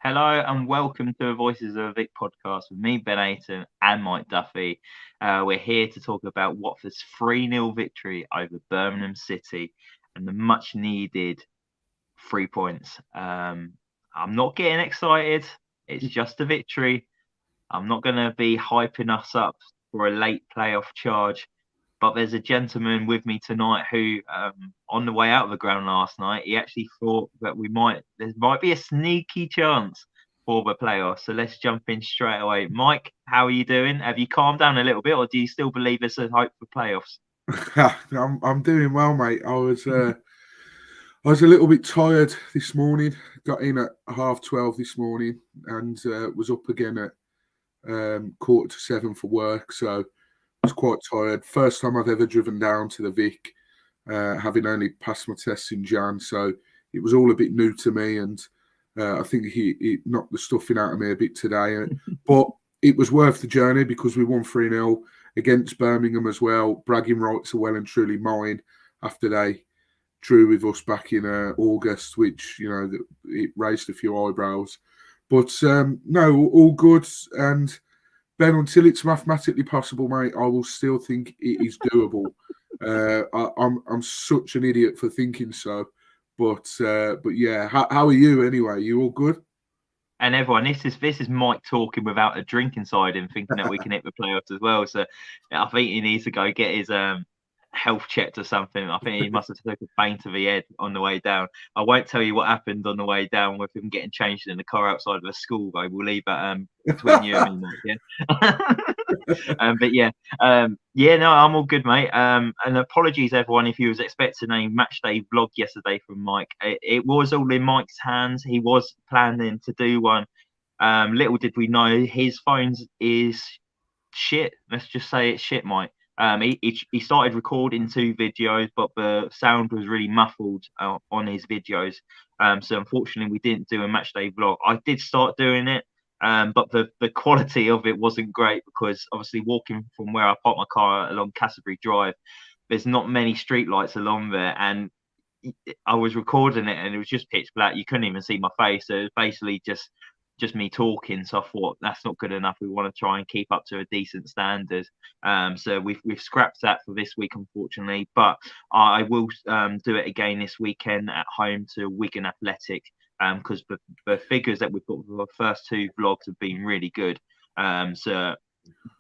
Hello and welcome to the Voices of the Vic podcast with me, Ben Aiton, and Mike Duffy. We're here to talk about Watford's 3-0 victory over Birmingham City and the much needed 3 points. I'm not getting excited, it's just a victory. I'm not going to be hyping us up for a late playoff charge. But there's a gentleman with me tonight who, on the way out of the ground last night, he actually thought that there might be a sneaky chance for the playoffs. So let's jump in straight away. Mike, how are you doing? Have you calmed down a little bit, or do you still believe there's a hope for playoffs? I'm doing well, mate. I was a little bit tired this morning. Got in at 12:30 this morning and was up again at 6:45 for work. So I was quite tired. First time I've ever driven down to the Vic, having only passed my tests in Jan. So it was all a bit new to me, and I think he knocked the stuffing out of me a bit today. But it was worth the journey because we won 3-0 against Birmingham as well. Bragging rights are well and truly mine after they drew with us back in August, which, it raised a few eyebrows. But no, all good. And Ben, until it's mathematically possible, mate, I will still think it is doable. I'm such an idiot for thinking so. But yeah, how are you anyway? You all good? And everyone, this is Mike talking without a drink inside him, thinking that we can hit the playoffs as well. So I think he needs to go get his health checked or something. I think he must have took a bang to the head on the way down. I won't tell you what happened on the way down with him getting changed in the car outside of the school, though. We'll leave that between you and me, mate. Yeah. But yeah, no, I'm all good, mate. And apologies, everyone, if you was expecting a match day vlog yesterday from Mike. It was all in Mike's hands. He was planning to do one. Little did we know his phone is shit. Let's just say it's shit, Mike. He started recording 2 videos, but the sound was really muffled on his videos. So unfortunately, we didn't do a match day vlog. I did start doing it, but the quality of it wasn't great because obviously walking from where I parked my car along Castlebury Drive, there's not many street lights along there, and I was recording it and it was just pitch black. You couldn't even see my face. So it was basically just me talking. So I thought that's not good enough. We want to try and keep up to a decent standard. So we've scrapped that for this week, unfortunately. But I will do it again this weekend at home to Wigan Athletic, because the figures that we've got for the first 2 vlogs have been really good. So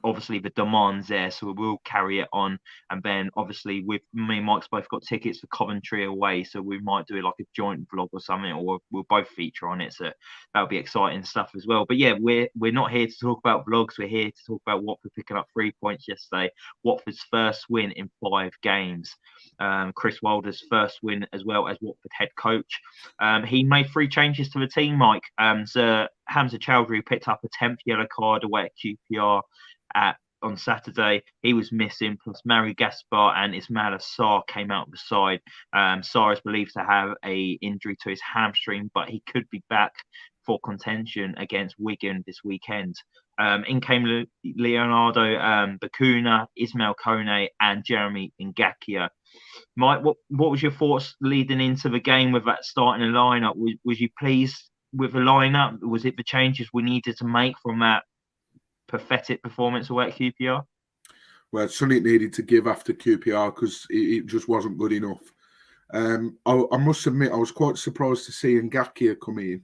obviously the demand's there, so we'll carry it on. And then obviously with me and Mike's both got tickets for Coventry away, so we might do like a joint vlog or something, or we'll both feature on it. So that'll be exciting stuff as well. But yeah, we're not here to talk about vlogs. We're here to talk about Watford picking up 3 points yesterday. Watford's first win in 5 games. Chris Wilder's first win as well as Watford head coach. He made 3 changes to the team, Mike. So Hamza Chowdhury picked up a 10th yellow card away at QPR on Saturday. He was missing, plus Mary Gaspar and Ismail Assar came out of the side. Sarr is believed to have a injury to his hamstring, but he could be back for contention against Wigan this weekend. In came Leonardo Bacuna, Ismail Kone, and Jeremy Ngakia. Mike, what was your thoughts leading into the game with that starting lineup? Was you pleased with the lineup? Was it the changes we needed to make from that pathetic performance away at QPR? Well, something needed to give after QPR because it just wasn't good enough. I must admit, I was quite surprised to see Ngakia come in,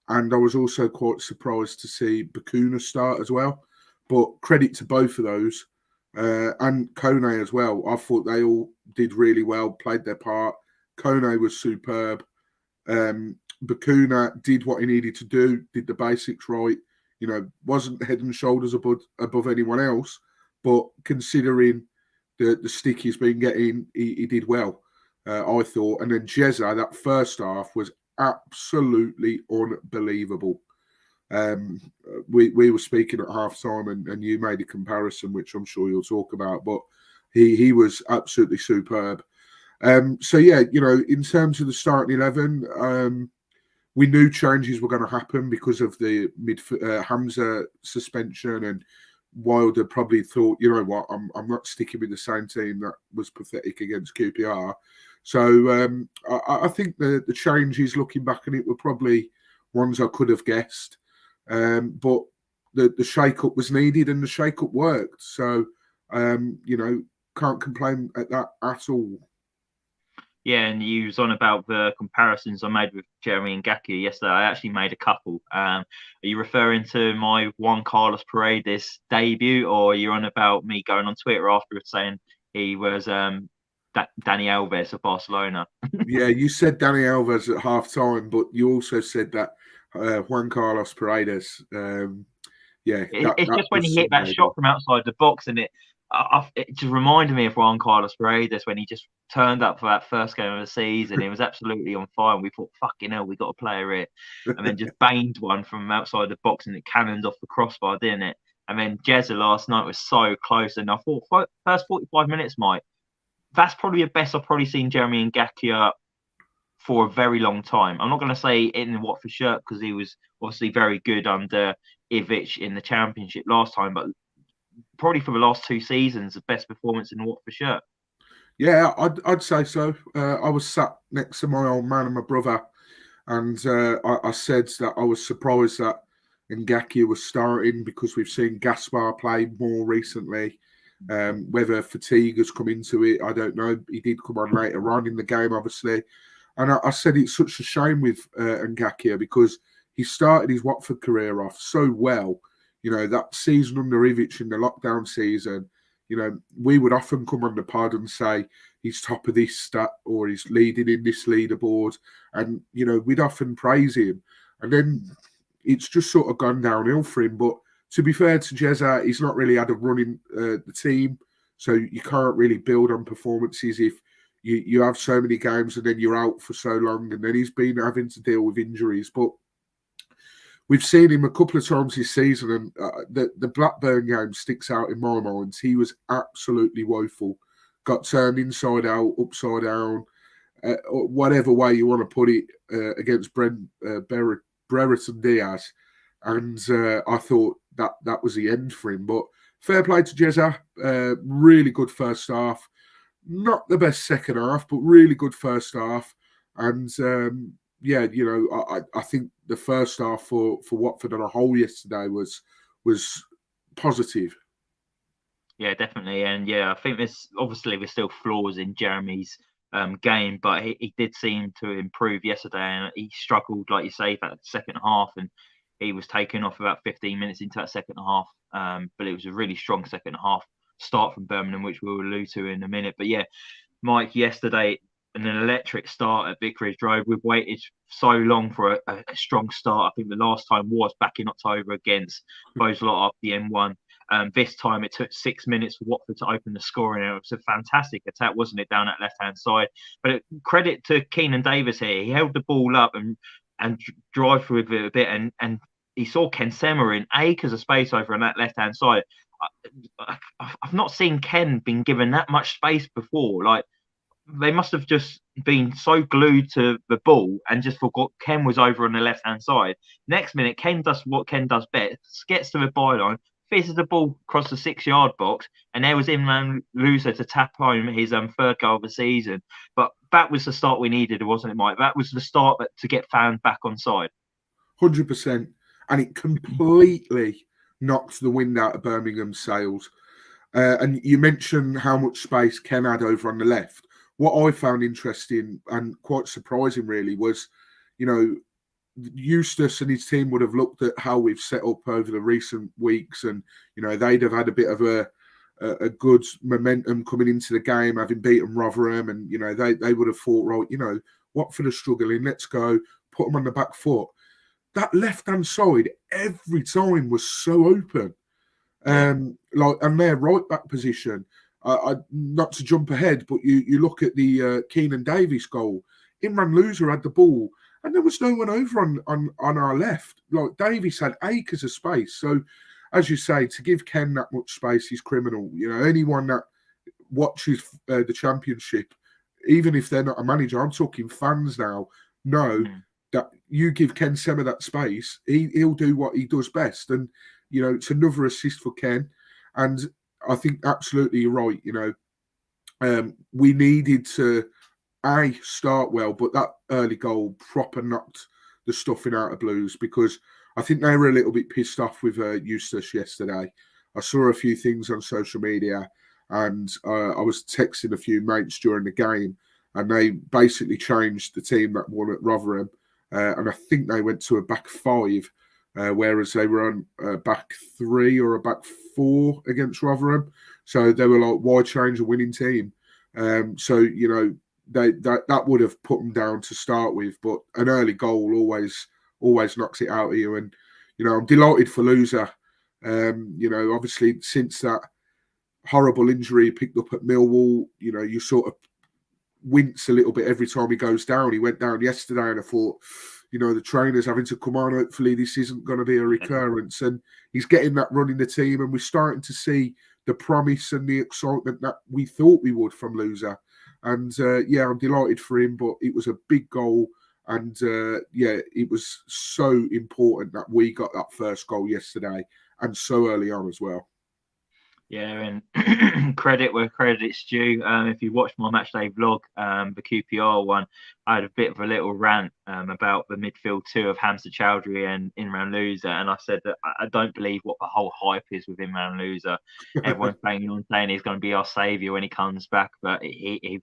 and I was also quite surprised to see Bacuna start as well. But credit to both of those, and Kone as well. I thought they all did really well, played their part. Kone was superb. Bacuna did what he needed to do, did the basics right. Wasn't head and shoulders above anyone else, but considering the stick he's been getting, he did well, I thought. And then Jezza, that first half was absolutely unbelievable. We were speaking at half time, and you made a comparison, which I'm sure you'll talk about, but he was absolutely superb. So yeah, in terms of the starting 11, we knew changes were going to happen because of the Hamza suspension, and Wilder probably thought, you know what, I'm not sticking with the same team that was pathetic against QPR. So I think the changes, looking back on it, were probably ones I could have guessed. But the shake-up was needed and the shake-up worked. So, can't complain at that at all. Yeah, and you was on about the comparisons I made with Jeremy Ngakia yesterday. I actually made a couple. Are you referring to my Juan Carlos Paredes debut, or are you on about me going on Twitter afterwards saying he was Dani Alves of Barcelona? Yeah, you said Dani Alves at half time, but you also said that Juan Carlos Paredes. It's that just when was he hit that somebody. shot from outside the box, and it just reminded me of Juan Carlos Paredes when he just turned up for that first game of the season. He was absolutely on fire. And we thought, fucking hell, we got a player here. And then just banged one from outside the box and it cannoned off the crossbar, didn't it? And then Jezza last night was so close. And I thought, first 45 minutes, Mike, that's probably the best I've probably seen Jeremy Ngakia for a very long time. I'm not going to say in the Watford shirt because he was obviously very good under Ivic in the Championship last time, but probably for the last 2 seasons, the best performance in the Watford shirt. Yeah, I'd say so. I was sat next to my old man and my brother, and I said that I was surprised that Ngakia was starting because we've seen Gaspar play more recently. Whether fatigue has come into it, I don't know. He did come on later on in the game, obviously. And I said it's such a shame with Ngakia because he started his Watford career off so well. That season under Ivic in the lockdown season, we would often come on the pod and say he's top of this stat or he's leading in this leaderboard. And, we'd often praise him. And then it's just sort of gone downhill for him. But to be fair to Jezza, he's not really had a run in the team. So you can't really build on performances if you have so many games and then you're out for so long. And then he's been having to deal with injuries. But we've seen him a couple of times this season, and the Blackburn game sticks out in my mind. He was absolutely woeful. Got turned inside out, upside down, whatever way you want to put it, against Brereton Diaz. And I thought that was the end for him. But fair play to Jezza. Really good first half. Not the best second half, but really good first half. And I think the first half for Watford on a whole yesterday was positive. Yeah, definitely. And yeah, I think there's still flaws in Jeremy's game, but he did seem to improve yesterday, and he struggled, like you say, for that second half, and he was taken off about 15 minutes into that second half. But it was a really strong second half start from Birmingham, which we'll allude to in a minute. But yeah, Mike, yesterday, an electric start at Vicarage Road. We've waited so long for a strong start. I think the last time was back in October against Boslot up the M1. This time it took 6 minutes for Watford to open the scoring. It was a fantastic attack, wasn't it, down that left-hand side? But credit to Keenan Davis here. He held the ball up and drive through it a bit, and he saw Ken Sema in acres of space over on that left-hand side. I've not seen Ken been given that much space before. Like, they must have just been so glued to the ball and just forgot Ken was over on the left-hand side. Next minute, Ken does what Ken does best, gets to the byline, fizzes the ball across the 6-yard box, and there was Imran Louza to tap home his third goal of the season. But that was the start we needed, wasn't it, Mike? That was the start to get fans back on side. 100%. And it completely knocked the wind out of Birmingham's sails. And you mentioned how much space Ken had over on the left. What I found interesting and quite surprising, really, was, Eustace and his team would have looked at how we've set up over the recent weeks, and they'd have had a bit of a good momentum coming into the game, having beaten Rotherham, and they would have thought, right, Watford are struggling, let's go put them on the back foot. That left-hand side every time was so open. And their right back position, not to jump ahead, but you look at the Keenan Davis goal. Imran Louza had the ball, and there was no one over on our left. Like, Davis had acres of space. So, as you say, to give Ken that much space is criminal. Anyone that watches the Championship, even if they're not a manager, I'm talking fans now, know that you give Ken Sema that space, he'll do what he does best. And it's another assist for Ken. And I think absolutely you're right. We needed to start well, but that early goal proper knocked the stuffing out of Blues, because I think they were a little bit pissed off with Eustace yesterday. I saw a few things on social media, and I was texting a few mates during the game, and they basically changed the team that won at Rotherham, and I think they went to a back five, whereas they were on a back three or a back four against Rotherham. So they were like, why change a winning team? So, you know, that would have put them down to start with, but an early goal always knocks it out of you. And, you know, I'm delighted for Loser. You know, obviously since that horrible injury he picked up at Millwall, you know, you sort of wince a little bit every time he goes down. He went down yesterday, and I thought, you know, the trainer's having to come on. Hopefully this isn't going to be a recurrence. And he's getting that run in the team, and we're starting to see the promise and the excitement that we thought we would from Loser. And yeah, I'm delighted for him, but it was a big goal. And yeah, it was so important that we got that first goal yesterday, and so early on as well. Yeah, and credit where credit's due. If you watched my matchday vlog, the QPR one, I had a bit of a little rant about the midfield two of Hamza Chowdhury and Imran Loser, and I said that I don't believe what the whole hype is with Imran Loser. Everyone's banging on saying he's going to be our saviour when he comes back, but he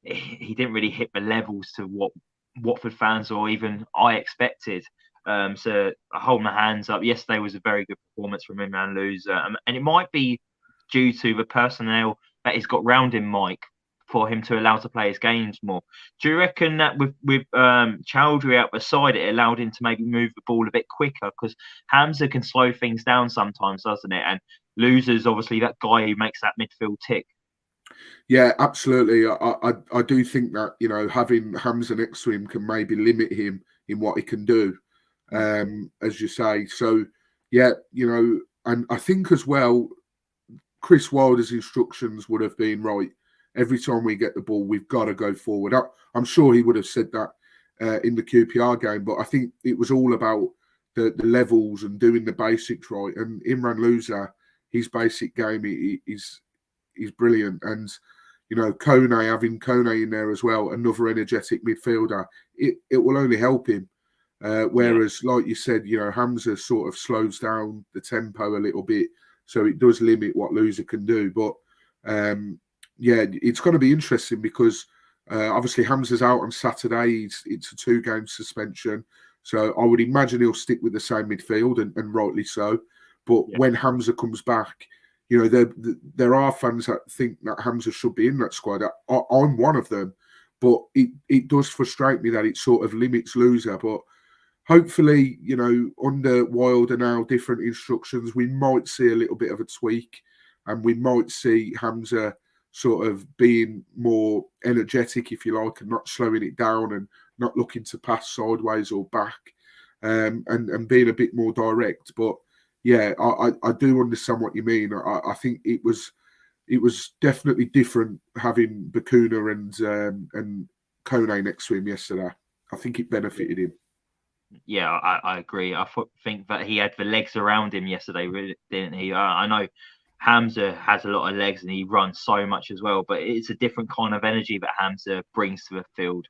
didn't really hit the levels to what Watford fans or even I expected. So I hold my hands up. Yesterday was a very good performance from Imran Loser, and it might be due to the personnel that he's got round him, Mike, for him to allow to play his games more. Do you reckon that with Chowdhury out the side, it allowed him to maybe move the ball a bit quicker? Because Hamza can slow things down sometimes, doesn't it? And Loser's obviously that guy who makes that midfield tick. Yeah, absolutely. I do think that, you know, having Hamza next to him can maybe limit him in what he can do, as you say. So, yeah, you know, and I think as well, Chris Wilder's instructions would have been, right, every time we get the ball, we've got to go forward. I'm sure he would have said that in the QPR game, but I think it was all about the levels and doing the basics right. And Imran Loser, his basic game is brilliant. And, you know, having Kone in there as well, another energetic midfielder, it will only help him. Whereas, like you said, you know, Hamza sort of slows down the tempo a little bit, so it does limit what Loser can do. But yeah, it's going to be interesting because obviously Hamza's out on Saturday. It's a 2-game suspension, so I would imagine he'll stick with the same midfield, and rightly so. But when Hamza comes back, you know, there are fans that think that Hamza should be in that squad. I'm one of them, but it does frustrate me that it sort of limits Loser. But hopefully, you know, under Wilder now, different instructions, we might see a little bit of a tweak, and we might see Hamza sort of being more energetic, if you like, and not slowing it down and not looking to pass sideways or back, and being a bit more direct. But yeah, I do understand what you mean. I think it was definitely different having Bakuna and Kone next to him yesterday. I think it benefited him. Yeah, I agree. I think that he had the legs around him yesterday, really, didn't he? I know Hamza has a lot of legs and he runs so much as well, but it's a different kind of energy that Hamza brings to the field.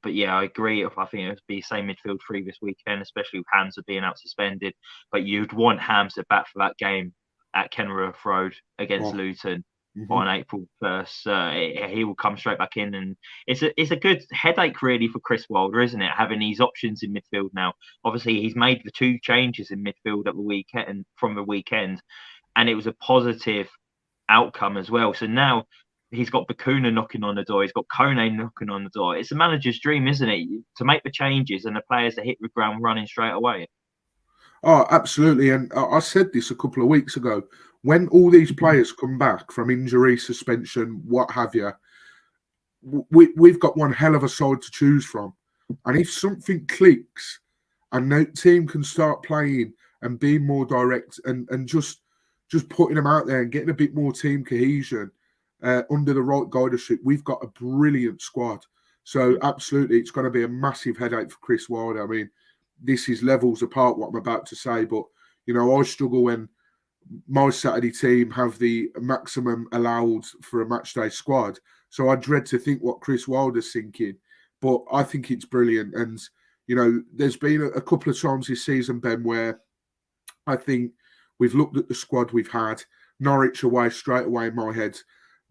But yeah, I agree. I think it would be the same midfield three this weekend, especially with Hamza being out suspended. But you'd want Hamza back for that game at Kenilworth Road against Luton on April 1st. He will come straight back in, and it's a good headache really for Chris Wilder, isn't it? Having these options in midfield now. Obviously, he's made the 2 changes in midfield at the weekend from the weekend, and it was a positive outcome as well. So now he's got Bakuna knocking on the door. He's got Kone knocking on the door. It's a manager's dream, isn't it? To make the changes and the players to hit the ground running straight away. Oh, absolutely. And I said this a couple of weeks ago. When all these players come back from injury, suspension, what have you, we've got one hell of a side to choose from. And if something clicks and the team can start playing and being more direct and just putting them out there and getting a bit more team cohesion under the right guidership, we've got a brilliant squad. So absolutely, it's going to be a massive headache for Chris Wilder. I mean, this is levels apart what I'm about to say, but, you know, I struggle when my Saturday team have the maximum allowed for a matchday squad. So I dread to think what Chris Wilder's thinking, but I think it's brilliant. And, there's been a couple of times this season, Ben, where I think we've looked at the squad we've had, Norwich away straight away in my head.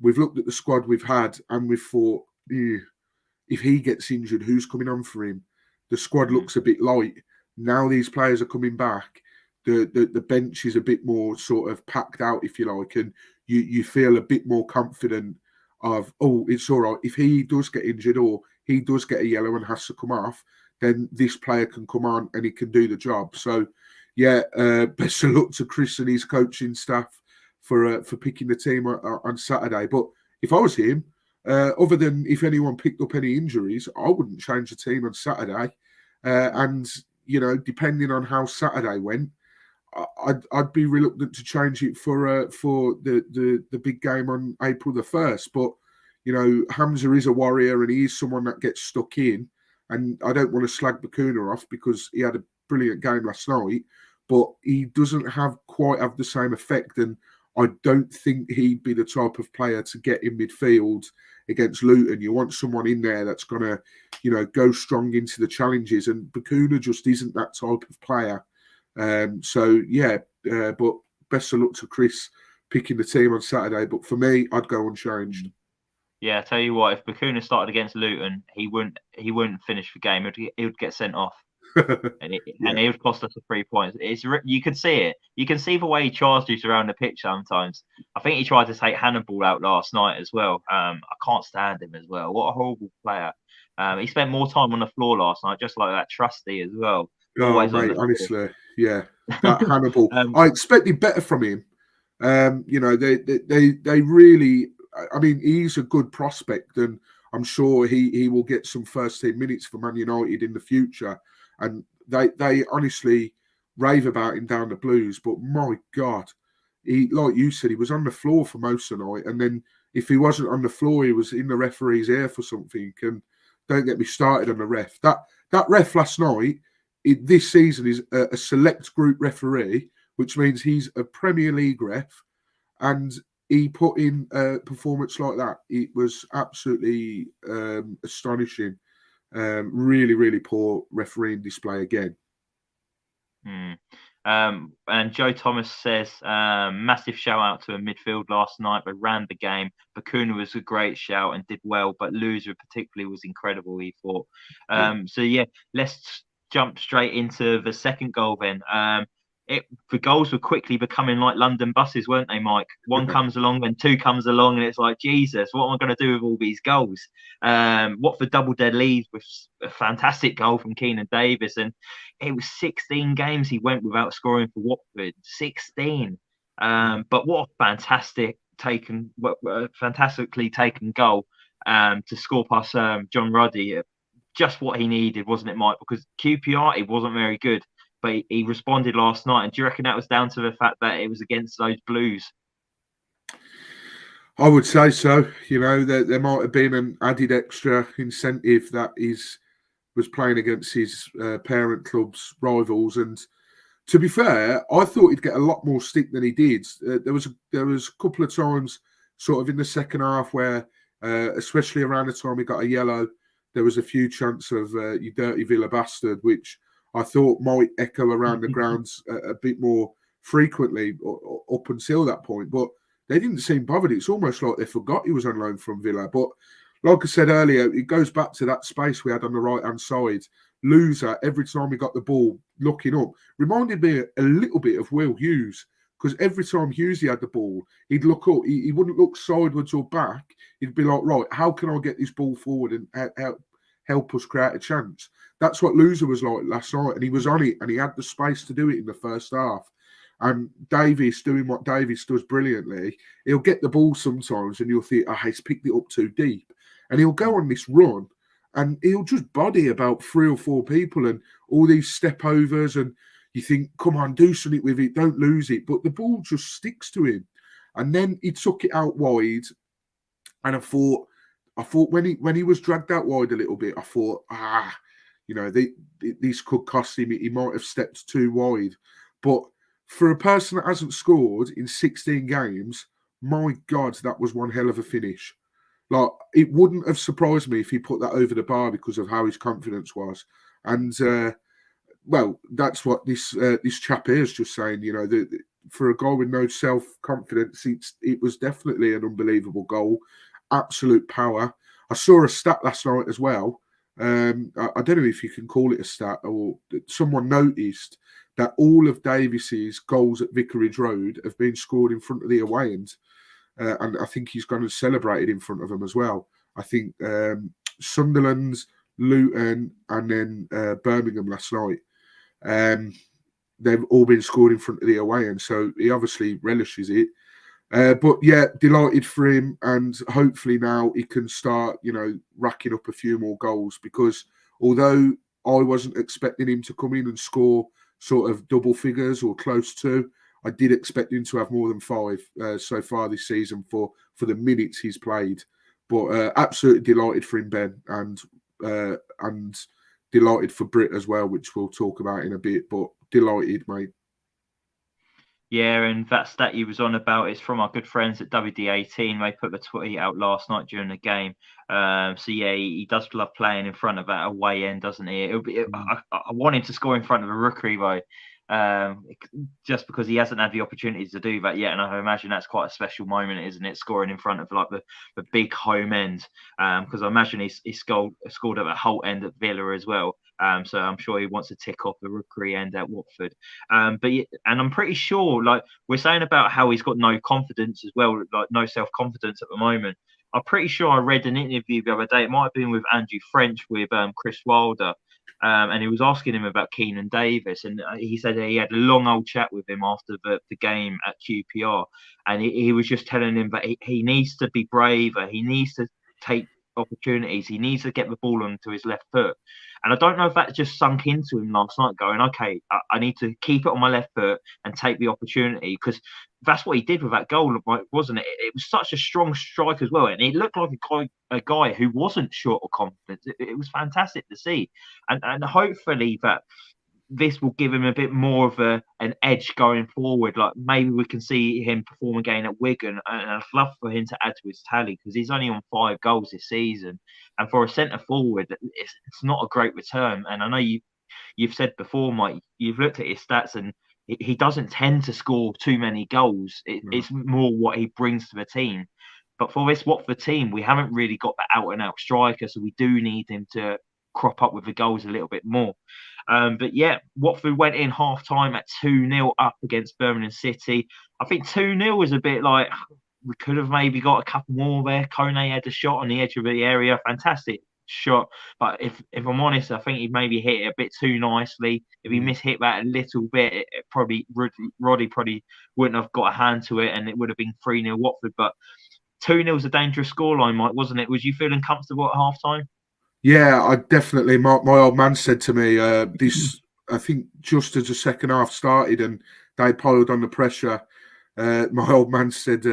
We've looked at the squad we've had and we've thought, if he gets injured, who's coming on for him? The squad looks a bit light. Now these players are coming back. The bench is a bit more sort of packed out, if you like, and you feel a bit more confident of, it's all right. If he does get injured or he does get a yellow and has to come off, then this player can come on and he can do the job. So, yeah, best of luck to Chris and his coaching staff for picking the team on Saturday. But if I was him, other than if anyone picked up any injuries, I wouldn't change the team on Saturday. And, depending on how Saturday went, I'd be reluctant to change it for the big game on April the 1st. But, Hamza is a warrior and he is someone that gets stuck in. And I don't want to slag Bakuna off because he had a brilliant game last night, but he doesn't quite have the same effect. And I don't think he'd be the type of player to get in midfield against Luton. You want someone in there that's going to, go strong into the challenges. And Bakuna just isn't that type of player. But best of luck to Chris picking the team on Saturday. But for me, I'd go unchanged. Yeah, I tell you what, if Bakuna started against Luton, he wouldn't finish the game. He would get sent off, and it would cost us 3 points. You can see it. You can see the way he charged you around the pitch sometimes. I think he tried to take Hannibal out last night as well. I can't stand him as well. What a horrible player. He spent more time on the floor last night, just like that Trusty as well. Always mate, honestly, yeah. That Hannibal, I expected better from him. They really. I mean, he's a good prospect, and I'm sure he will get some first team minutes for Man United in the future. And they honestly rave about him down the Blues. But my God, he, like you said, he was on the floor for most of the night. And then if he wasn't on the floor, he was in the referee's ear for something. And don't get me started on the ref. That ref last night, this season, is a select group referee, which means he's a Premier League ref. And he put in a performance like that. It was absolutely astonishing. Really, really poor refereeing display again. And Joe Thomas says, massive shout out to a midfield last night. They ran the game. Bakuna was a great shout and did well, but Loser particularly was incredible, he thought. Let's jump straight into the second goal then. The goals were quickly becoming like London buses, weren't they, Mike? One comes along and two comes along, and it's like, Jesus, what am I going to do with all these goals? Watford double their lead with a fantastic goal from Keenan Davis, and it was 16 games he went without scoring for Watford. 16. But what a fantastically taken goal to score past John Ruddy. Just what he needed, wasn't it, Mike? Because QPR, he wasn't very good. But he responded last night. And do you reckon that was down to the fact that it was against those Blues? I would say so. There might have been an added extra incentive that was playing against his parent club's rivals. And to be fair, I thought he'd get a lot more stick than he did. There was a couple of times sort of in the second half where, especially around the time he got a yellow, there was a few chants of you dirty Villa bastard, which I thought might echo around the grounds a bit more frequently up until that point. But they didn't seem bothered. It's almost like they forgot he was on loan from Villa. But like I said earlier, it goes back to that space we had on the right-hand side. Loser, every time he got the ball, looking up, reminded me a little bit of Will Hughes. Because every time Hughes had the ball, he'd look up. He wouldn't look sideways or back. He'd be like, right, how can I get this ball forward and help us create a chance? That's what Loser was like last night, and he was on it, and he had the space to do it in the first half. And Davis doing what Davis does brilliantly, he'll get the ball sometimes, and you'll think, he's picked it up too deep. And he'll go on this run, and he'll just body about 3 or 4 people, and all these step overs, and you think, come on, do something with it, don't lose it. But the ball just sticks to him. And then he took it out wide, and I thought when he was dragged out wide a little bit, I thought, this could cost him. He might have stepped too wide. But for a person that hasn't scored in 16 games, my God, that was one hell of a finish. Like, it wouldn't have surprised me if he put that over the bar because of how his confidence was. And well, that's what this chap here is just saying. You know, for a goal with no self-confidence, it was definitely an unbelievable goal. Absolute power. I saw a stat last night as well. I don't know if you can call it a stat, or someone noticed that all of Davies's goals at Vicarage Road have been scored in front of the away end. And I think he's gone and celebrated in front of them as well. I think Sunderland's, Luton, and then Birmingham last night. They've all been scored in front of the away end, so he obviously relishes it. But yeah, delighted for him, and hopefully now he can start, racking up a few more goals, because although I wasn't expecting him to come in and score sort of double figures or close to, I did expect him to have more than 5 so far this season for the minutes he's played. But absolutely delighted for him, Ben, and delighted for Britt as well, which we'll talk about in a bit. But delighted, mate. Yeah, and that stat you was on about is from our good friends at WD18. They put the tweet out last night during the game. So yeah, he does love playing in front of that away end, doesn't he? I want him to score in front of a rookery though, just because he hasn't had the opportunities to do that yet. And I imagine that's quite a special moment, isn't it? Scoring in front of like the big home end, because I imagine he scored at the Holt end at Villa as well. So I'm sure he wants to tick off the rookery end at Watford. And I'm pretty sure, like we're saying about how he's got no confidence as well, like no self-confidence at the moment. I'm pretty sure I read an interview the other day. It might have been with Andrew French with Chris Wilder, and he was asking him about Keenan Davis, and he said he had a long old chat with him after the game at QPR, and he was just telling him that he needs to be braver, he needs to take opportunities, he needs to get the ball onto his left foot. And I don't know if that just sunk into him last night, going, okay, I need to keep it on my left foot and take the opportunity, because that's what he did with that goal, wasn't it? It was such a strong strike as well, and it looked like a guy who wasn't short of confidence. It was fantastic to see, and hopefully that this will give him a bit more of an edge going forward. Like maybe we can see him perform again at Wigan, and I'd love for him to add to his tally, because he's only on 5 goals this season, and for a centre forward, it's not a great return. And I know you've said before, Mike, you've looked at his stats, and he doesn't tend to score too many goals. It's more what he brings to the team. But for this Watford team, we haven't really got the out and out striker, so we do need him to crop up with the goals a little bit more. But yeah, Watford went in half time at 2-0 up against Birmingham City. I think 2-0 was a bit like we could have maybe got a couple more there. Kone had a shot on the edge of the area, fantastic shot. But if I'm honest, I think he maybe hit it a bit too nicely. If he mishit that a little bit, it probably Roddy probably wouldn't have got a hand to it, and it would have been 3-0 Watford. But 2-0 is a dangerous scoreline, Mike, wasn't it? Was you feeling comfortable at half time? Yeah, I definitely. My old man said to me, this, I think just as the second half started and they piled on the pressure, my old man said,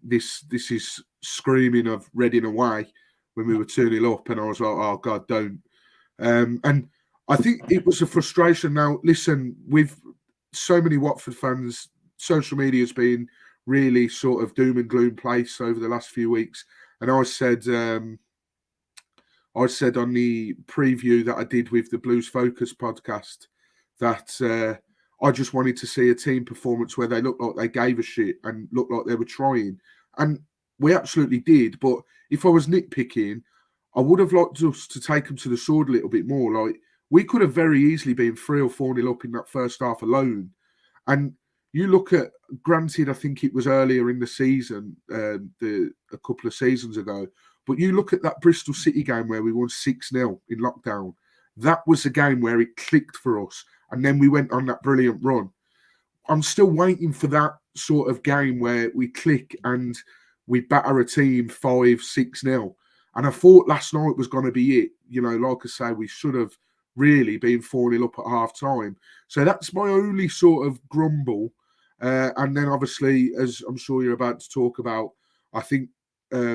this is screaming of Reading away when we were 2-0 up. And I was like, oh, God, don't. And I think it was a frustration. Now, listen, with so many Watford fans, social media has been really sort of doom and gloom place over the last few weeks. And I said on the preview that I did with the Blues Focus podcast that I just wanted to see a team performance where they looked like they gave a shit and looked like they were trying. And we absolutely did. But if I was nitpicking, I would have liked us to take them to the sword a little bit more. Like, we could have very easily been 3 or 4-0 up in that first half alone. And you look at, granted, I think it was earlier in the season, a couple of seasons ago, but you look at that Bristol City game where we won 6-0 in lockdown. That was a game where it clicked for us. And then we went on that brilliant run. I'm still waiting for that sort of game where we click and we batter a team 5-6-0. And I thought last night was going to be it. Like I say, we should have really been 4-0 up at half time. So that's my only sort of grumble. And then obviously, as I'm sure you're about to talk about, I think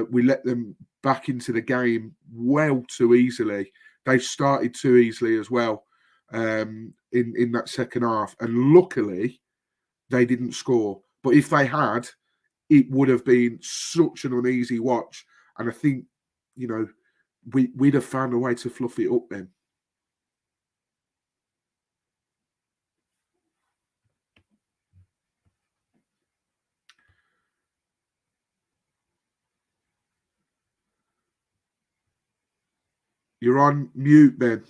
we let them back into the game well too easily. They started too easily as well in that second half. And luckily, they didn't score. But if they had, it would have been such an uneasy watch. And I think, we'd have found a way to fluff it up then. You're on mute, Ben.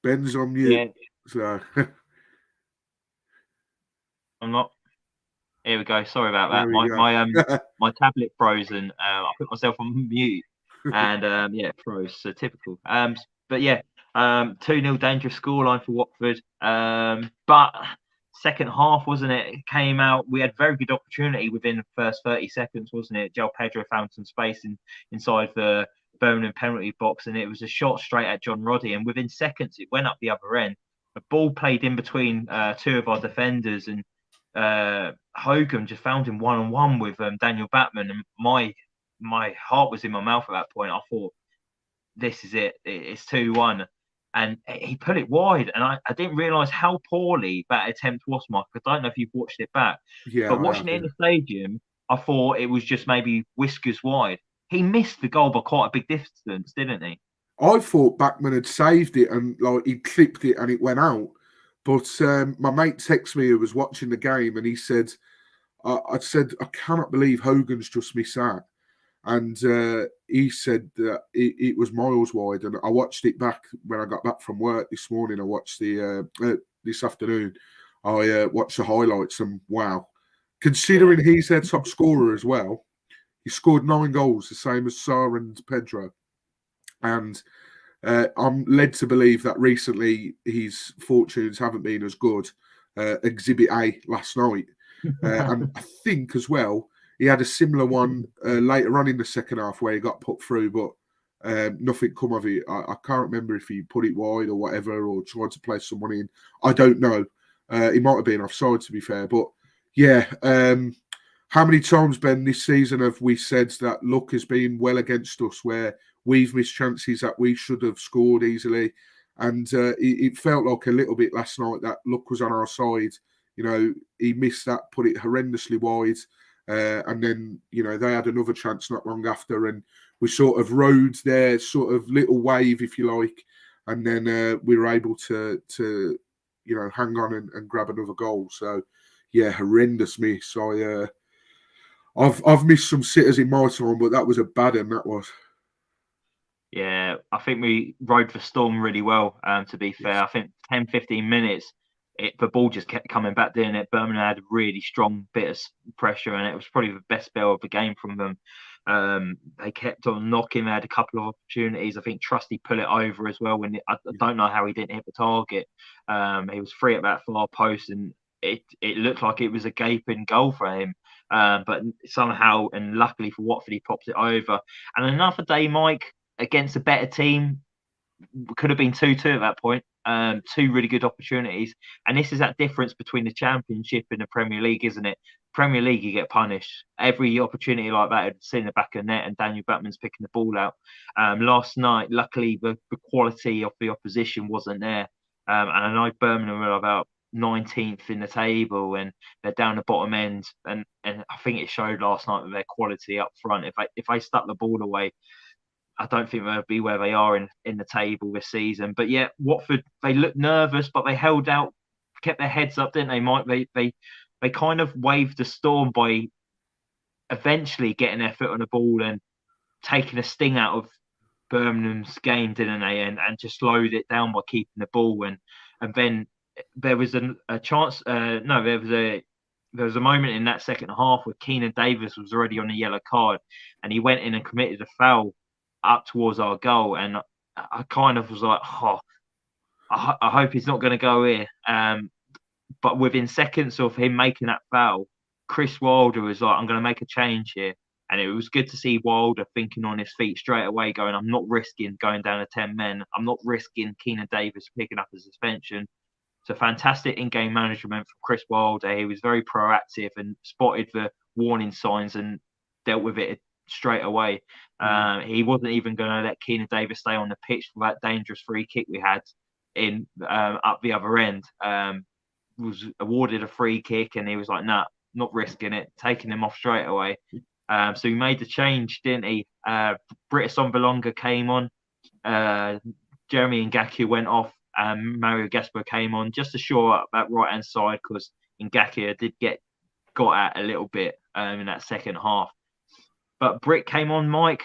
Ben's on mute. Yeah, So I'm not. Here we go. Sorry about there that. we go. My tablet frozen. I put myself on mute, and yeah, it froze. So typical. But yeah, 2-0 dangerous scoreline for Watford. But second half, wasn't it? It came out. We had very good opportunity within the first 30 seconds, wasn't it? Joel Pedro found some space inside the Birmingham penalty box, and it was a shot straight at John Roddy. And within seconds, it went up the other end. A ball played in between two of our defenders, and Hogan just found him one-on-one with Daniel Batman, and my heart was in my mouth at that point. I thought, this is it. It's 2-1. And he put it wide, and I didn't realise how poorly that attempt was, Mike. I don't know if you've watched it back, Yeah, but I watching have. it in the stadium, I thought it was just maybe whiskers wide. He missed the goal by quite a big distance, didn't he? I thought Backman had saved it and like he clipped it and it went out. But my mate texted me who was watching the game and he said, I said, I cannot believe Hogan's just missed that. And he said that it was miles wide. And I watched it back when I got back from work this morning. I watched this afternoon. I watched the highlights and wow. Considering Yeah. he's their top scorer as well, he scored 9 goals, the same as Sarr and Pedro. And I'm led to believe that recently his fortunes haven't been as good. Exhibit A last night. And I think as well, he had a similar one later on in the second half where he got put through, but nothing come of it. I can't remember if he put it wide or whatever, or tried to play someone in. I don't know. He might have been offside, to be fair. But yeah, how many times, Ben, this season have we said that luck has been well against us, where we've missed chances that we should have scored easily? And it felt like a little bit last night that luck was on our side. You know, he missed that, put it horrendously wide. And then, you know, they had another chance not long after. And we sort of rode their sort of little wave, if you like. And then we were able to you know, hang on and grab another goal. So, yeah, horrendous miss. I've missed some sitters in my time, but that was a bad one, that was. Yeah, I think we rode the storm really well, to be fair. Yes. I think 10, 15 minutes, the ball just kept coming back, didn't it? Birmingham had a really strong bit of pressure, and it was probably the best spell of the game from them. They kept on knocking. They had a couple of opportunities. I think Trusty put it over as well. I don't know how he didn't hit the target. He was free at that far post, and it looked like it was a gaping goal for him. But somehow, and luckily for Watford, he popped it over. And another day, Mike, against a better team, could have been 2-2 at that point. Two really good opportunities. And this is that difference between the Championship and the Premier League, isn't it? Premier League, you get punished. Every opportunity like that, it's in the back of the net, and Daniel Batman's picking the ball out. Last night, luckily, the quality of the opposition wasn't there. And I know Birmingham were about 19th in the table, and they're down the bottom end. And I think it showed last night that their quality up front. If they stuck the ball away, I don't think they'll be where they are in the table this season. But yeah, Watford, they looked nervous, but they held out, kept their heads up, didn't they, Mike? They kind of waved the storm by eventually getting their foot on the ball and taking a sting out of Birmingham's game, didn't they? And just slowed it down by keeping the ball. And then there was a chance. No, there was a moment in that second half where Keenan Davis was already on a yellow card, and he went in and committed a foul up towards our goal, and I kind of was like, oh, I hope he's not going to go here. But within seconds of him making that foul, Chris Wilder was like, I'm going to make a change here. And it was good to see Wilder thinking on his feet straight away, going, I'm not risking going down to 10 men. I'm not risking Keenan Davis picking up a suspension. So fantastic in-game management from Chris Wilder. He was very proactive and spotted the warning signs and dealt with it straight away. He wasn't even going to let Keenan Davis stay on the pitch for that dangerous free kick we had in up the other end. Was awarded a free kick, and he was like, nah, not risking it, taking him off straight away. So he made the change, didn't he? Britta Sombalonga came on. Jeremy Ngakia went off. Mario Gasper came on just to shore up that right-hand side, because Ngakia did get got at a little bit in that second half. But Britt came on, Mike.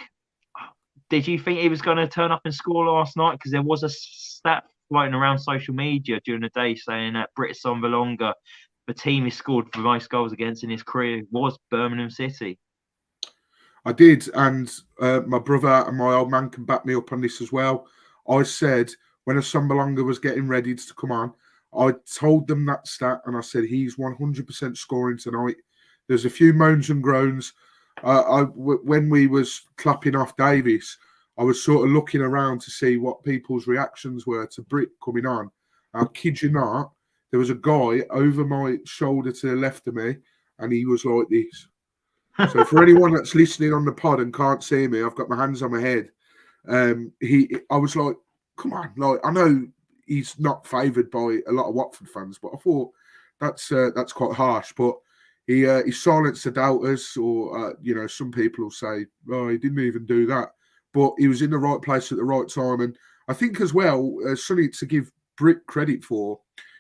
Did you think he was going to turn up and score last night? Because there was a stat floating around social media during the day saying that Britt Sonbalonga, the team he scored the most goals against in his career, was Birmingham City. I did, and my brother and my old man can back me up on this as well. I said when a Sonbalonga was getting ready to come on, I told them that stat, and I said he's 100% scoring tonight. There's a few moans and groans. When we was clapping off Davis, I was sort of looking around to see what people's reactions were to Britt coming on. I kid you not, there was a guy over my shoulder to the left of me, and he was like this. So for anyone that's listening on the pod and can't see me, I've got my hands on my head. I was like, come on, like I know he's not favoured by a lot of Watford fans, but I thought that's quite harsh. But he silenced the doubters, or some people will say, oh, he didn't even do that, but he was in the right place at the right time. And I think as well, something to give Britt credit for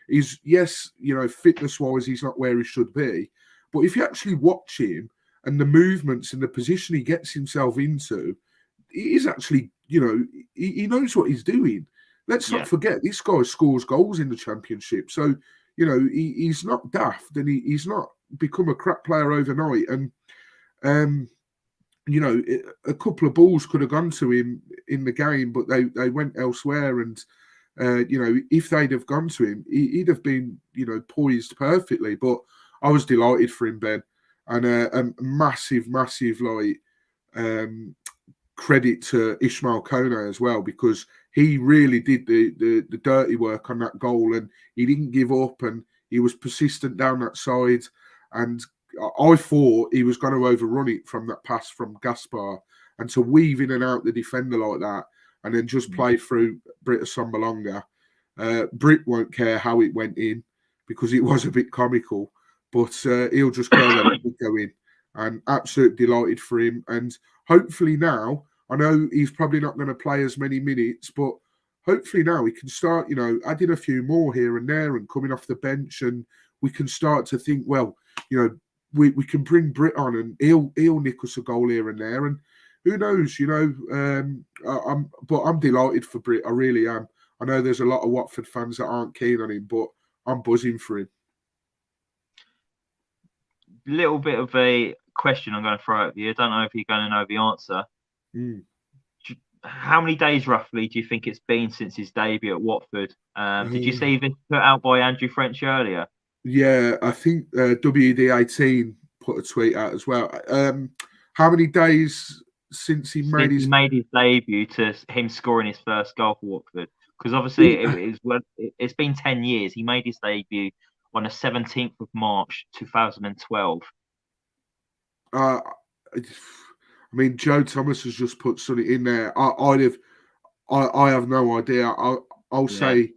is, yes, fitness wise, he's not where he should be, but if you actually watch him and the movements and the position he gets himself into, he is actually, he knows what he's doing. Let's not forget, this guy scores goals in the Championship. So, he's not daft, and he's not become a crap player overnight. And, a couple of balls could have gone to him in the game, but they went elsewhere. And, if they'd have gone to him, he'd have been, poised perfectly. But I was delighted for him, Ben. And a massive credit to Ismail Kone as well, because he really did the dirty work on that goal, and he didn't give up, and he was persistent down that side. And I thought he was going to overrun it from that pass from Gaspar, and to weave in and out the defender like that, and then just play through Britt Sonbalonga. Britt won't care how it went in, because it was a bit comical. But he'll just care that it would go in, and absolutely delighted for him. And hopefully now, I know he's probably not going to play as many minutes, but hopefully now he can start, adding a few more here and there and coming off the bench, and we can start to think, well, we can bring Britt on, and he'll nick us a goal here and there, and who knows, I'm delighted for Britt. I really am. I know there's a lot of Watford fans that aren't keen on him, but I'm buzzing for him. Little bit of a question I'm going to throw at you. I don't know if you're going to know the answer. How many days roughly do you think it's been since his debut at Watford? Did you see this put out by Andrew French earlier? Yeah, I think WD18 put a tweet out as well. How many days since he made his debut to him scoring his first goal for Watford? Because obviously it's been 10 years. He made his debut on the 17th of March 2012. I mean, Joe Thomas has just put something in there. I have no idea. I'll say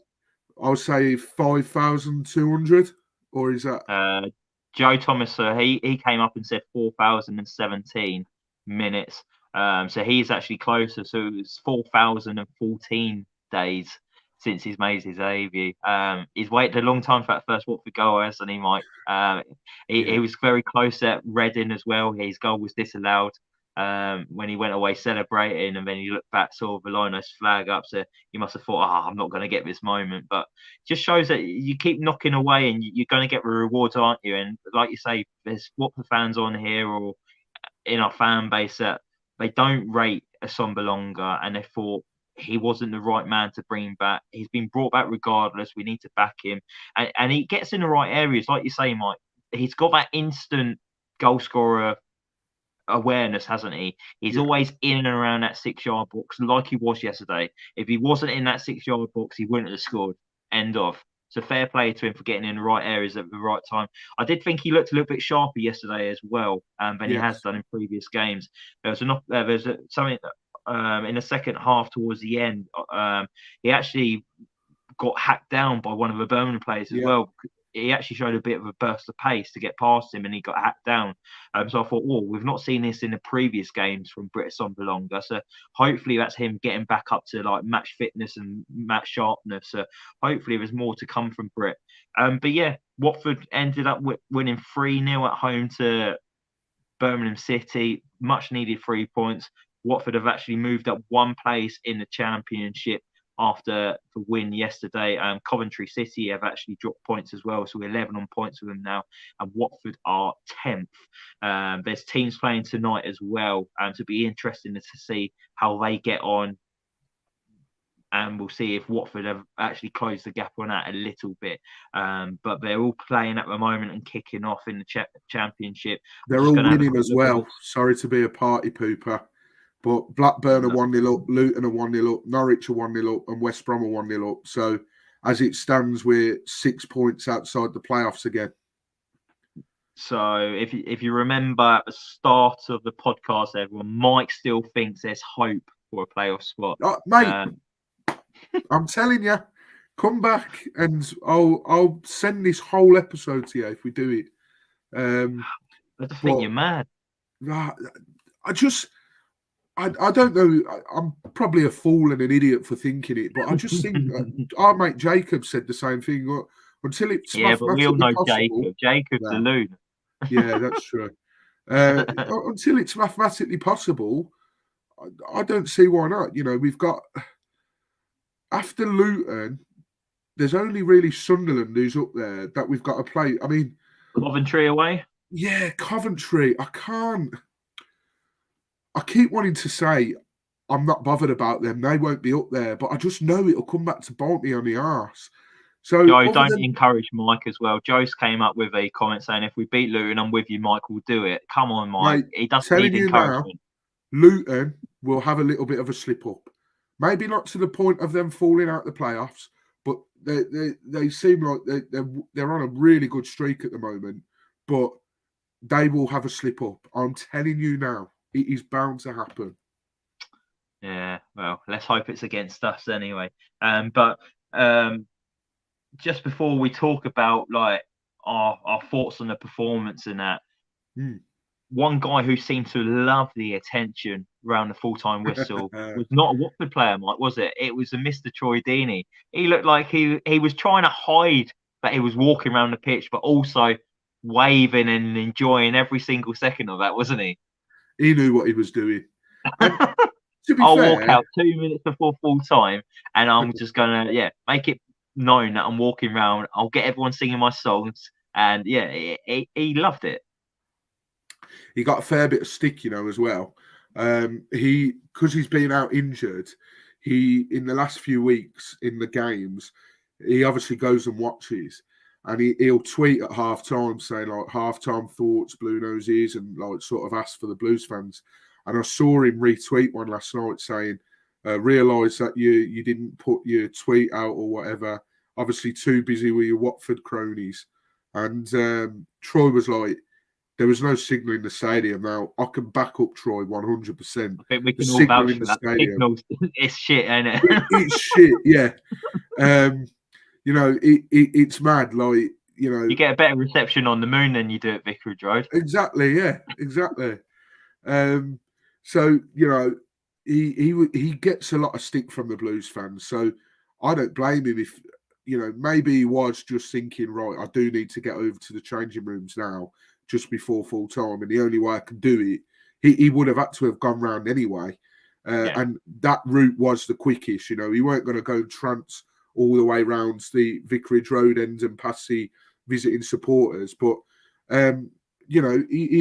5,200, or is that Joe Thomas? He came up and said 4,017 minutes. So he's actually closer. So it was 4,014 days since he's made his debut. He's waited a long time for that first Watford goal, hasn't he, Mike? He was very close at Reading as well. His goal was disallowed when he went away celebrating, and then he looked back, saw Velino's flag up, so he must have thought, I'm not going to get this moment. But it just shows that you keep knocking away and you're going to get the rewards, aren't you? And like you say, there's Watford fans on here or in our fan base that they don't rate a Sonbalonga, and they thought he wasn't the right man to bring back. He's been brought back regardless. We need to back him. And he gets in the right areas. Like you say, Mike, he's got that instant goal scorer awareness, hasn't he? He's always in and around that 6-yard box like he was yesterday. If he wasn't in that 6-yard box, he wouldn't have scored. End of. So fair play to him for getting in the right areas at the right time. I did think he looked a little bit sharper yesterday as well than he has done in previous games. There was something in the second half towards the end. He actually got hacked down by one of the Birmingham players as well. He actually showed a bit of a burst of pace to get past him, and he got hacked down. So I thought, we've not seen this in the previous games from Britt Sonbalonga. So hopefully that's him getting back up to like match fitness and match sharpness. So hopefully there's more to come from Britt. But yeah, Watford ended up winning 3-0 at home to Birmingham City. Much needed 3 points. Watford have actually moved up one place in the Championship after the win yesterday. Coventry City have actually dropped points as well, so we're 11 on points with them now, and Watford are 10th. There's teams playing tonight as well, to be interesting to see how they get on, and we'll see if Watford have actually closed the gap on that a little bit. But they're all playing at the moment and kicking off in the Championship. They're all winning as well. Sorry to be a party pooper, but Blackburn are 1-0 up, Luton are 1-0 up, Norwich are 1-0 up, and West Brom are 1-0 up. So as it stands, we're 6 points outside the playoffs again. So if you remember at the start of the podcast, everyone, Mike still thinks there's hope for a playoff spot. Mate, I'm telling you, come back and I'll send this whole episode to you if we do it. I just think you're mad. I don't know. I'm probably a fool and an idiot for thinking it, but I just think our mate Jacob said the same thing. Until it's but we all know possible, Jacob's a loon. Yeah, that's true. Until it's mathematically possible, I don't see why not. You know, we've got after Luton, there's only really Sunderland who's up there that we've got to play. I mean, Coventry away. Yeah, Coventry. I keep wanting to say I'm not bothered about them. They won't be up there, but I just know it'll come back to bite me on the arse. So Joe, don't encourage Mike as well. Joe's came up with a comment saying, if we beat Luton, I'm with you, Mike, we'll do it. Come on, Mike. He doesn't need encouragement. Now, Luton will have a little bit of a slip up. Maybe not to the point of them falling out the playoffs, but they seem like they're on a really good streak at the moment. But they will have a slip up. I'm telling you now. It is bound to happen. Yeah, well, let's hope it's against us anyway. But just before we talk about like our thoughts on the performance and that, one guy who seemed to love the attention around the full-time whistle was not a Watford player, Mike, was it? It was a Mr. Troy Deeney. He looked like he was trying to hide that he was walking around the pitch, but also waving and enjoying every single second of that, wasn't he? He knew what he was doing. I'll walk out 2 minutes before full time, and I'm just gonna make it known that I'm walking around. I'll get everyone singing my songs, and he loved it. He got a fair bit of stick, as well. Because he's been out injured. He in the last few weeks in the games, he obviously goes and watches. And he'll tweet at half-time saying, like, half-time thoughts, Blue Noses, and, like, sort of ask for the Blues fans. And I saw him retweet one last night saying, realise that you didn't put your tweet out or whatever. Obviously too busy with your Watford cronies. And Troy was like, there was no signal in the stadium. Now, I can back up Troy 100%. I think we can all vouch for that. Signals, it's shit, ain't it? It's shit, yeah. It's mad. Like, you get a better reception on the moon than you do at Vicarage Road. Exactly, yeah, exactly. So he gets a lot of stick from the Blues fans. So I don't blame him if maybe he was just thinking, right, I do need to get over to the changing rooms now, just before full time, and the only way I can do it, he would have had to have gone round anyway. And that route was the quickest. He weren't going to go trance all the way round the Vicarage Road end and past the visiting supporters. But, he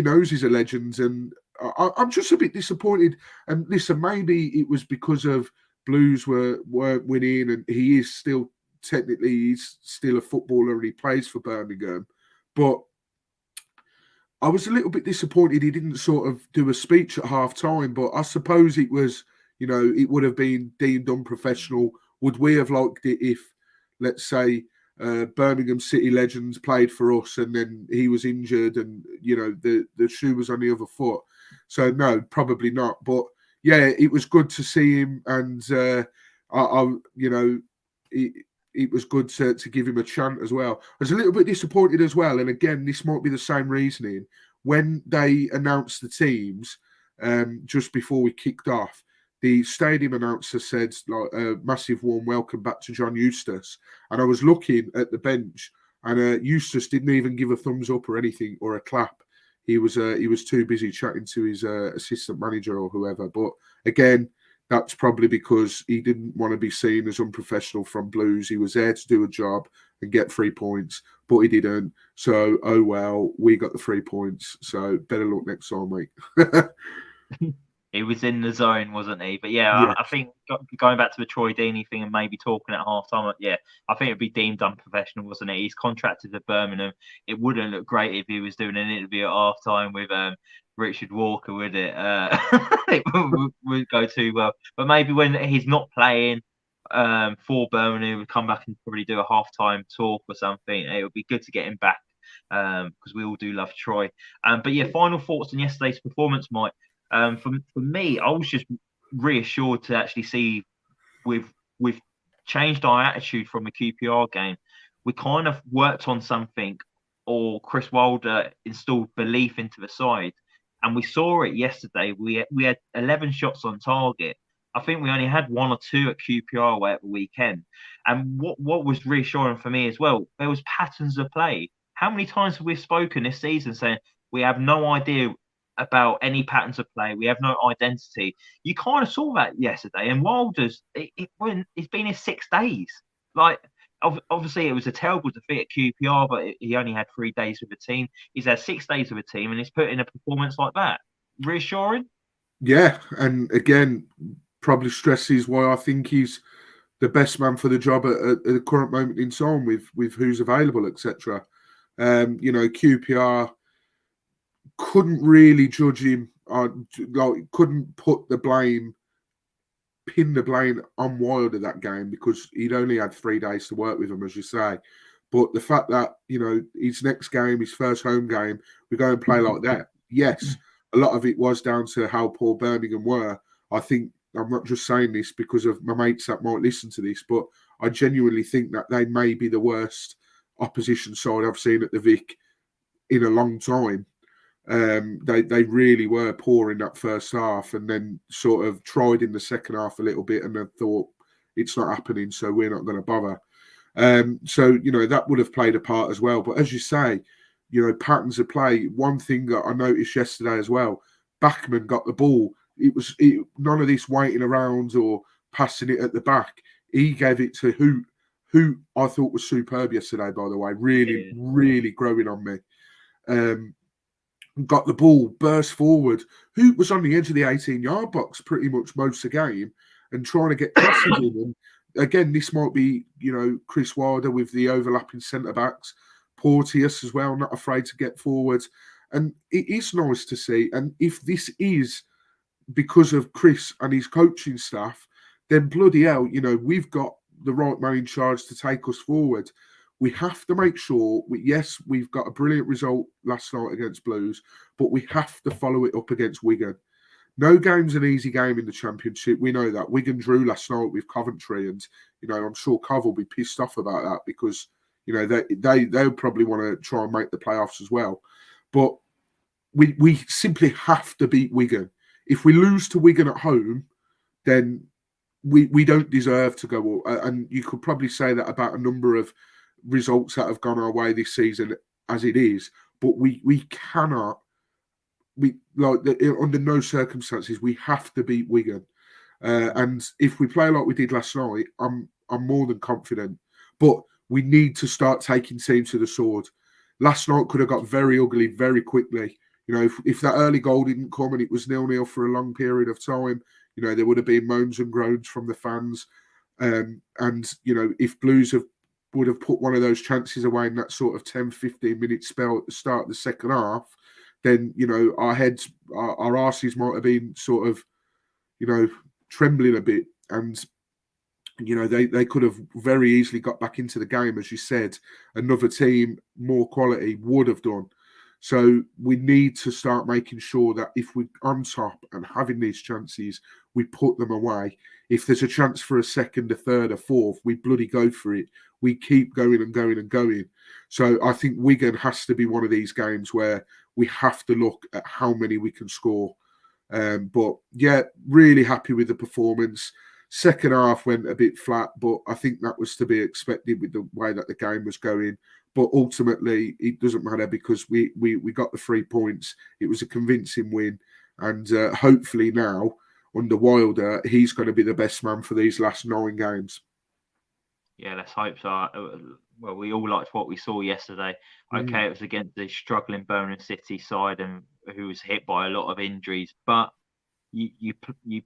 knows he's a legend. And I'm just a bit disappointed. And listen, maybe it was because of Blues weren't winning, and he is still, technically, he's still a footballer and he plays for Birmingham. But I was a little bit disappointed he didn't sort of do a speech at half-time. But I suppose it was, it would have been deemed unprofessional. Would we have liked it if, let's say, Birmingham City legends played for us and then he was injured and, the shoe was on the other foot? So, no, probably not. But, yeah, it was good to see him. And, it was good to give him a chant as well. I was a little bit disappointed as well. And, again, this might be the same reasoning. When they announced the teams just before we kicked off, the stadium announcer said, like, a massive warm welcome back to John Eustace. And I was looking at the bench, and Eustace didn't even give a thumbs up or anything or a clap. he was too busy chatting to his assistant manager or whoever. But again, that's probably because he didn't want to be seen as unprofessional from Blues. He was there to do a job and get 3 points, but he didn't. So, oh well, we got the 3 points. So, better luck next time, mate. He was in the zone, wasn't he? But yeah, Yeah. I think going back to the Troy Deeney thing and maybe talking at half time, yeah, I think it'd be deemed unprofessional, wasn't it? He's contracted to Birmingham. It wouldn't look great if he was doing an interview at half time with Richard Walker, would it? It would go too well. But maybe when he's not playing for Birmingham, would come back and probably do a half-time talk or something. It would be good to get him back because we all do love Troy. But yeah, final thoughts on yesterday's performance, Mike. For me, I was just reassured to actually see we've changed our attitude from the QPR game. We kind of worked on something, or Chris Wilder installed belief into the side, and we saw it yesterday. We had 11 shots on target. I think we only had 1 or 2 at QPR away at the weekend. And what was reassuring for me as well, there was patterns of play. How many times have we spoken this season saying we have no idea about any patterns of play? We have no identity. You kind of saw that yesterday. And Wilder's, it's been his 6 days. Like, obviously, it was a terrible defeat at QPR, but he only had 3 days with the team. He's had 6 days with the team, and he's put in a performance like that. Reassuring? Yeah, and again, probably stresses why I think he's the best man for the job at the current moment in time with who's available, etc. QPR couldn't really judge him, couldn't pin the blame on Wilder that game because he'd only had 3 days to work with him, as you say. But the fact that, his next game, his first home game, we go and play like that. Yes, a lot of it was down to how poor Birmingham were. I think I'm not just saying this because of my mates that might listen to this, but I genuinely think that they may be the worst opposition side I've seen at the Vic in a long time. They really were poor in that first half and then sort of tried in the second half a little bit and then thought it's not happening, so we're not going to bother. That would have played a part as well. But as you say, patterns of play. One thing that I noticed yesterday as well, Bachmann got the ball. None of this waiting around or passing it at the back. He gave it to who I thought was superb yesterday, by the way. Really growing on me. Got the ball, burst forward. Who was on the edge of the 18-yard box pretty much most of the game and trying to get crosses in. And again, this might be, Chris Wilder with the overlapping centre-backs. Porteous as well, not afraid to get forward. And it is nice to see. And if this is because of Chris and his coaching staff, then bloody hell, we've got the right man in charge to take us forward. We have to make sure, we've got a brilliant result last night against Blues, but we have to follow it up against Wigan. No game's an easy game in the Championship. We know that. Wigan drew last night with Coventry, and, I'm sure Cov will be pissed off about that because, they'll probably want to try and make the playoffs as well. But we simply have to beat Wigan. If we lose to Wigan at home, then we don't deserve to go. And you could probably say that about a number of results that have gone our way this season as it is. But we cannot, under no circumstances, we have to beat Wigan. And if we play like we did last night, I'm more than confident. But we need to start taking teams to the sword. Last night could have got very ugly very quickly. If that early goal didn't come and it was 0-0 for a long period of time, there would have been moans and groans from the fans. If Blues would have put one of those chances away in that sort of 10-15 minute spell at the start of the second half, then, our heads, our arses might have been sort of, trembling a bit. And, they could have very easily got back into the game. As you said, another team, more quality, would have done. So we need to start making sure that if we're on top and having these chances, we put them away. If there's a chance for a second, a third, a fourth, we bloody go for it. We keep going and going and going. So I think Wigan has to be one of these games where we have to look at how many we can score. But yeah, really happy with the performance. Second half went a bit flat, but I think that was to be expected with the way that the game was going. But ultimately, it doesn't matter because we got the 3 points. It was a convincing win, and hopefully now under Wilder, he's going to be the best man for these last 9 games. Yeah, let's hope so. Well, we all liked what we saw yesterday. Okay, it was against the struggling Birmingham City side and who was hit by a lot of injuries, but you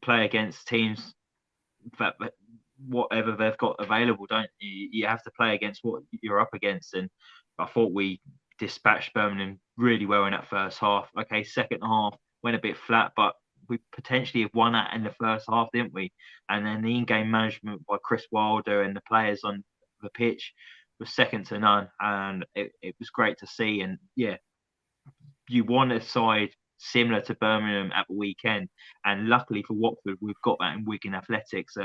play against teams that whatever they've got available, don't you? You have to play against what you're up against, and I thought we dispatched Birmingham really well in that first half. Okay, second half went a bit flat, but we potentially have won that in the first half, didn't we? And then the in-game management by Chris Wilder and the players on the pitch was second to none, and it was great to see. And yeah, you want a side similar to Birmingham at the weekend, and luckily for Watford, we've got that in Wigan Athletics.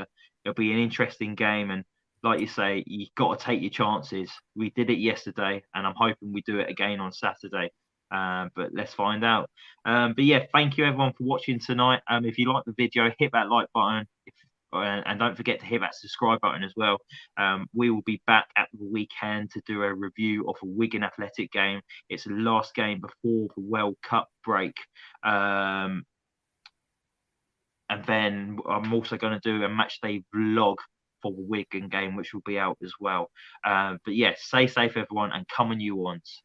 It'll be an interesting game, and like you say, you've got to take your chances. We did it yesterday, and I'm hoping we do it again on Saturday. But let's find out. But yeah, thank you everyone for watching tonight. If you like the video, hit that like button. And don't forget to hit that subscribe button as well. We will be back at the weekend to do a review of a Wigan Athletic game. It's the last game before the World Cup break. And then I'm also going to do a match day vlog for the Wigan game, which will be out as well. But yeah, stay safe everyone, and come on you ones.